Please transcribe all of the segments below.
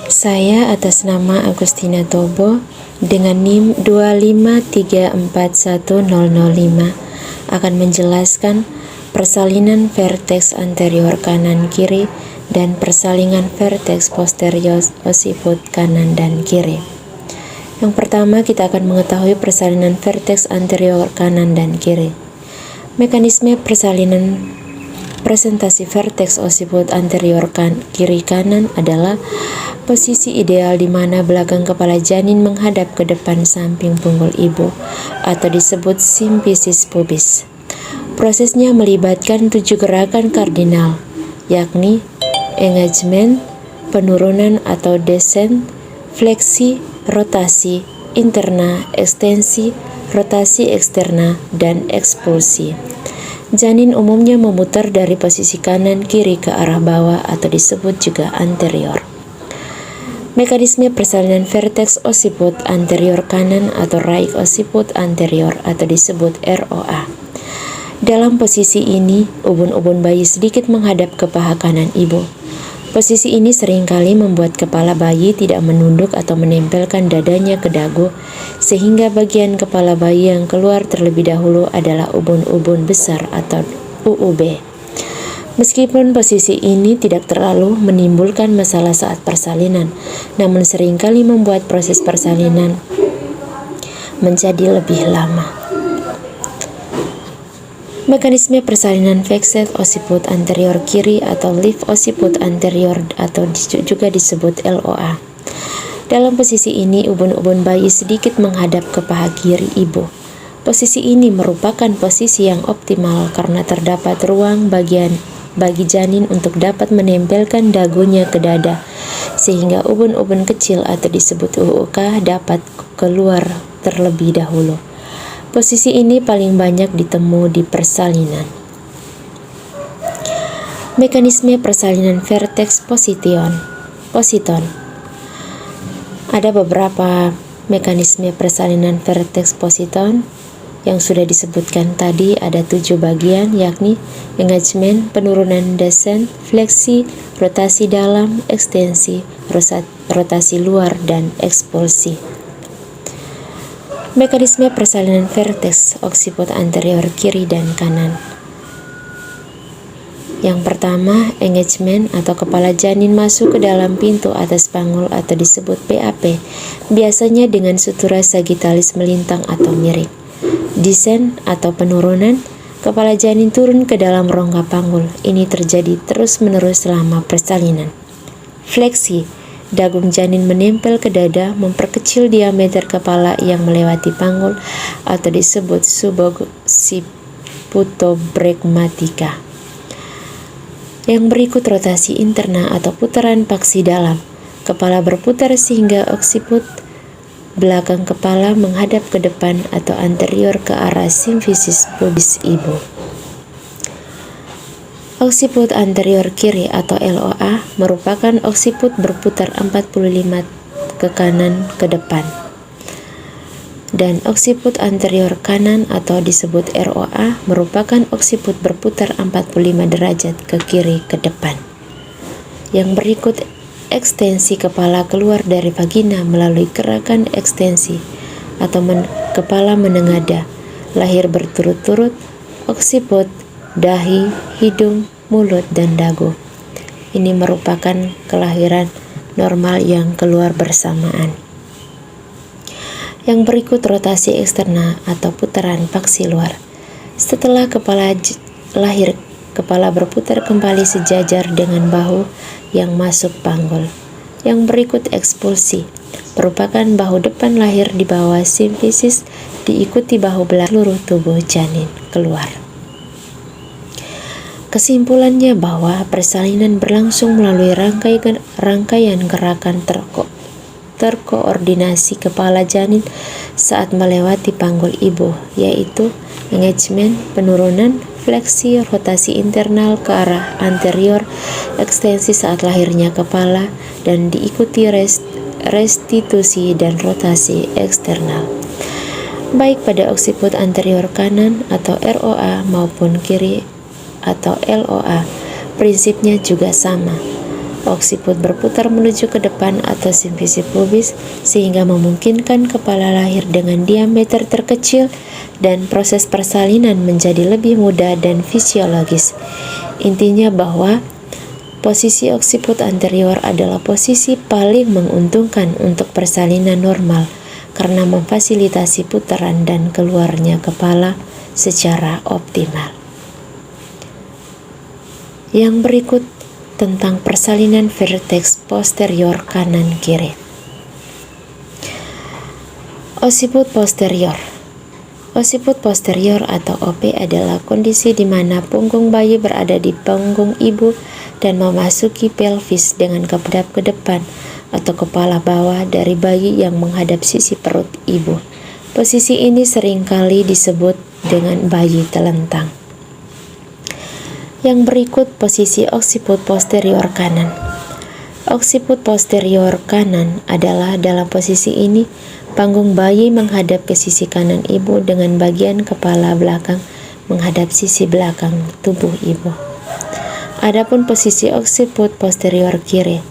Saya atas nama Agustina Tobo dengan NIM 253410005 akan menjelaskan persalinan vertex anterior kanan kiri dan persalingan vertex posterior occiput kanan dan kiri. Yang pertama, kita akan mengetahui persalinan vertex anterior kanan dan kiri. Mekanisme persalinan presentasi vertex occiput anterior kiri kanan adalah posisi ideal di mana belakang kepala janin menghadap ke depan samping punggung ibu atau disebut symphysis pubis. Prosesnya melibatkan 7 gerakan kardinal, yakni engagement, penurunan atau descent, fleksi, rotasi, interna, ekstensi, rotasi eksterna, dan ekspulsi. Janin umumnya memutar dari posisi kanan kiri ke arah bawah atau disebut juga anterior. Mekanisme persalinan vertex occiput anterior kanan atau right occiput anterior atau disebut ROA. Dalam posisi ini, ubun-ubun bayi sedikit menghadap ke paha kanan ibu. Posisi ini seringkali membuat kepala bayi tidak menunduk atau menempelkan dadanya ke dagu, sehingga bagian kepala bayi yang keluar terlebih dahulu adalah ubun-ubun besar atau UUB. Meskipun posisi ini tidak terlalu menimbulkan masalah saat persalinan, namun seringkali membuat proses persalinan menjadi lebih lama. Mekanisme persalinan flexed occiput anterior kiri atau lift occiput anterior atau juga disebut LOA. Dalam posisi ini, ubun-ubun bayi sedikit menghadap ke paha kiri ibu. Posisi ini merupakan posisi yang optimal karena terdapat ruang bagi janin untuk dapat menempelkan dagunya ke dada, sehingga ubun-ubun kecil atau disebut UUK dapat keluar terlebih dahulu. Posisi ini paling banyak ditemu di persalinan. Mekanisme persalinan vertex positon. Ada beberapa mekanisme persalinan vertex positon yang sudah disebutkan tadi. Ada 7 bagian, yakni engagement, penurunan, descent, fleksi, rotasi dalam, ekstensi, rotasi luar, dan ekspulsi. Mekanisme persalinan vertex occiput anterior kiri dan kanan. Yang pertama, engagement atau kepala janin masuk ke dalam pintu atas panggul atau disebut PAP, biasanya dengan sutura sagittalis melintang atau miring. Descent atau penurunan, kepala janin turun ke dalam rongga panggul. Ini terjadi terus-menerus selama persalinan. Fleksi, dagung janin menempel ke dada, memperkecil diameter kepala yang melewati panggul atau disebut subocciputobregmatica. Yang berikut rotasi interna atau putaran paksi dalam. Kepala berputar sehingga occiput belakang kepala menghadap ke depan atau anterior ke arah symphysis pubis ibu. Occiput anterior kiri atau LOA merupakan occiput berputar 45 ke kanan ke depan. Dan occiput anterior kanan atau disebut ROA merupakan occiput berputar 45 derajat ke kiri ke depan. Yang berikut ekstensi kepala keluar dari vagina melalui gerakan ekstensi atau kepala menengadah, lahir berturut-turut, occiput, dahi, hidung, mulut, dan dagu. Ini merupakan kelahiran normal yang keluar bersamaan. Yang berikut rotasi eksterna atau putaran paksi luar. Setelah kepala lahir, kepala berputar kembali sejajar dengan bahu yang masuk panggul. Yang berikut ekspulsi, merupakan bahu depan lahir di bawah symphysis, diikuti bahu belakang seluruh tubuh janin keluar. Kesimpulannya bahwa persalinan berlangsung melalui rangkaian gerakan terkoordinasi kepala janin saat melewati panggul ibu, yaitu engagement, penurunan, fleksi, rotasi internal ke arah anterior, ekstensi saat lahirnya kepala, dan diikuti restitusi dan rotasi eksternal. Baik pada occiput anterior kanan atau ROA maupun kiri atau LOA, prinsipnya juga sama. Oksiput berputar menuju ke depan atau simfisi pubis sehingga memungkinkan kepala lahir dengan diameter terkecil dan proses persalinan menjadi lebih mudah dan fisiologis. Intinya bahwa posisi oksiput anterior adalah posisi paling menguntungkan untuk persalinan normal karena memfasilitasi putaran dan keluarnya kepala secara optimal. Yang berikut tentang persalinan verteks posterior kanan kiri. Occiput posterior. Occiput posterior atau OP adalah kondisi di mana punggung bayi berada di punggung ibu dan memasuki pelvis dengan kedap ke depan atau kepala bawah dari bayi yang menghadap sisi perut ibu. Posisi ini seringkali disebut dengan bayi telentang. Yang berikut posisi occiput posterior kanan. Occiput posterior kanan adalah dalam posisi ini panggung bayi menghadap ke sisi kanan ibu dengan bagian kepala belakang menghadap sisi belakang tubuh ibu. Adapun posisi occiput posterior kiri.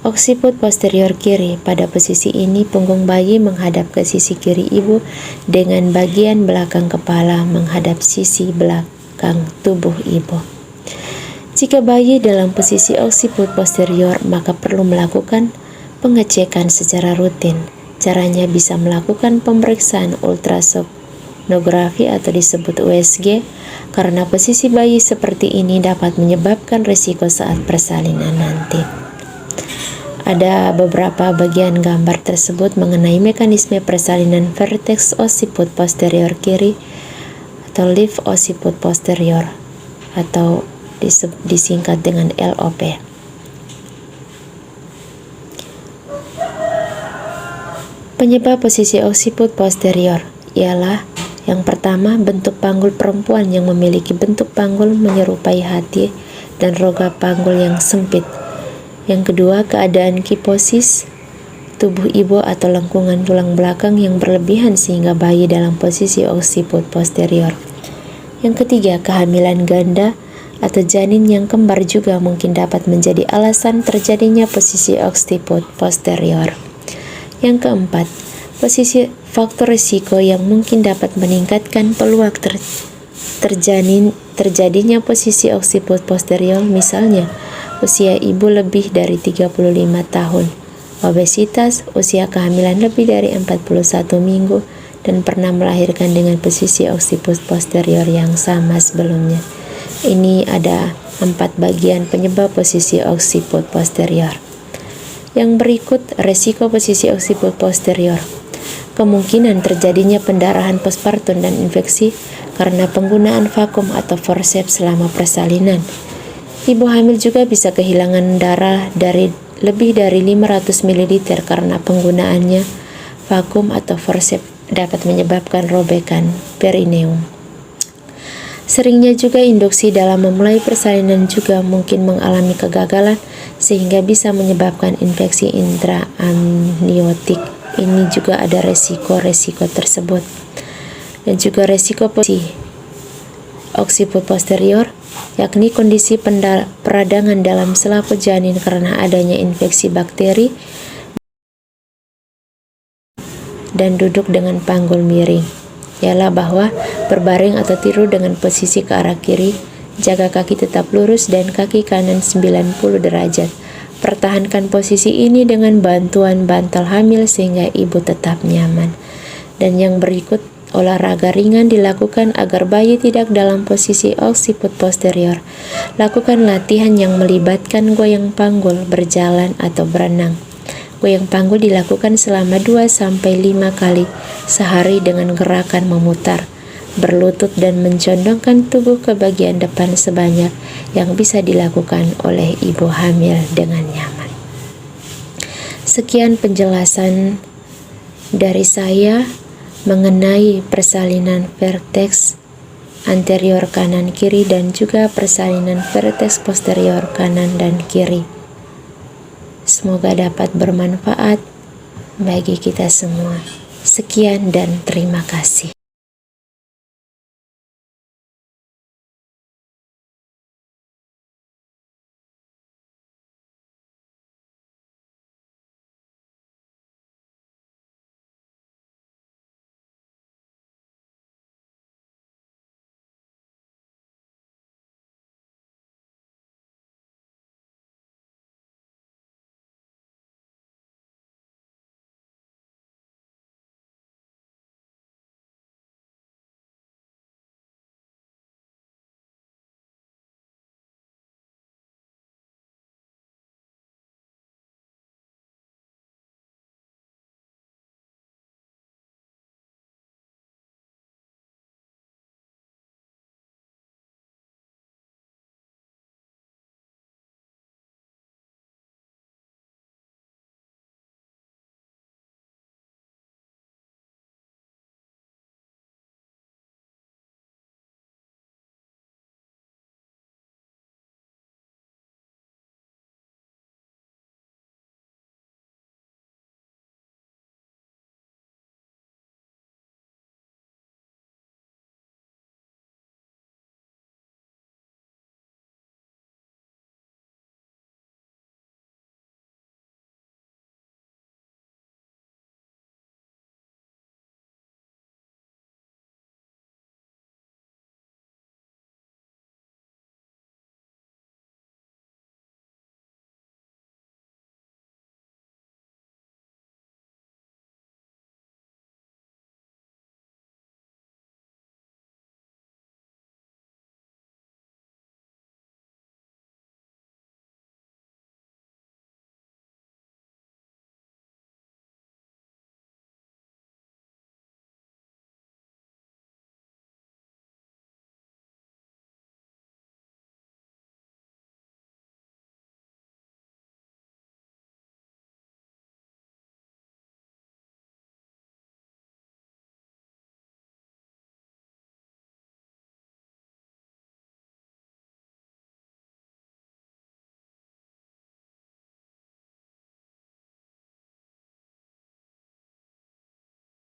Occiput posterior kiri, pada posisi ini punggung bayi menghadap ke sisi kiri ibu dengan bagian belakang kepala menghadap sisi belakang tubuh ibu. Jika bayi dalam posisi occiput posterior, maka perlu melakukan pengecekan secara rutin. Caranya bisa melakukan pemeriksaan ultrasonografi atau disebut USG, karena posisi bayi seperti ini dapat menyebabkan risiko saat persalinan nanti. Ada beberapa bagian gambar tersebut mengenai mekanisme persalinan verteks occiput posterior kiri atau lift occiput posterior atau disingkat dengan LOP. Penyebab posisi occiput posterior ialah yang pertama, bentuk panggul perempuan yang memiliki bentuk panggul menyerupai hati dan rongga panggul yang sempit. Yang kedua, keadaan kiposis tubuh ibu atau lengkungan tulang belakang yang berlebihan sehingga bayi dalam posisi occiput posterior. Yang ketiga, kehamilan ganda atau janin yang kembar juga mungkin dapat menjadi alasan terjadinya posisi occiput posterior. Yang keempat, posisi faktor risiko yang mungkin dapat meningkatkan peluang terjadinya posisi occiput posterior, misalnya usia ibu lebih dari 35 tahun, obesitas, usia kehamilan lebih dari 41 minggu, dan pernah melahirkan dengan posisi occiput posterior yang sama sebelumnya. Ini ada 4 bagian penyebab posisi occiput posterior. Yang berikut resiko posisi occiput posterior. Kemungkinan terjadinya pendarahan postpartum dan infeksi karena penggunaan vakum atau forceps selama persalinan. Ibu hamil juga bisa kehilangan darah dari lebih dari 500 ml karena penggunaannya vakum atau forceps dapat menyebabkan robekan perineum. Seringnya juga induksi dalam memulai persalinan juga mungkin mengalami kegagalan sehingga bisa menyebabkan infeksi intraamniotik. Ini juga ada resiko-resiko tersebut. Dan juga resiko posisi occiput posterior, yakni kondisi peradangan dalam selaput janin karena adanya infeksi bakteri dan duduk dengan panggul miring. Ialah bahwa berbaring atau tidur dengan posisi ke arah kiri, jaga kaki tetap lurus dan kaki kanan 90 derajat. Pertahankan posisi ini dengan bantuan bantal hamil sehingga ibu tetap nyaman. Dan yang berikut, olahraga ringan dilakukan agar bayi tidak dalam posisi occiput posterior. Lakukan latihan yang melibatkan goyang panggul, berjalan atau berenang. Goyang panggul dilakukan selama 2-5 kali sehari dengan gerakan memutar, berlutut dan mencondongkan tubuh ke bagian depan sebanyak yang bisa dilakukan oleh ibu hamil dengan nyaman. Sekian penjelasan dari saya mengenai persalinan verteks anterior kanan kiri dan juga persalinan verteks posterior kanan dan kiri. Semoga dapat bermanfaat bagi kita semua. Sekian dan terima kasih.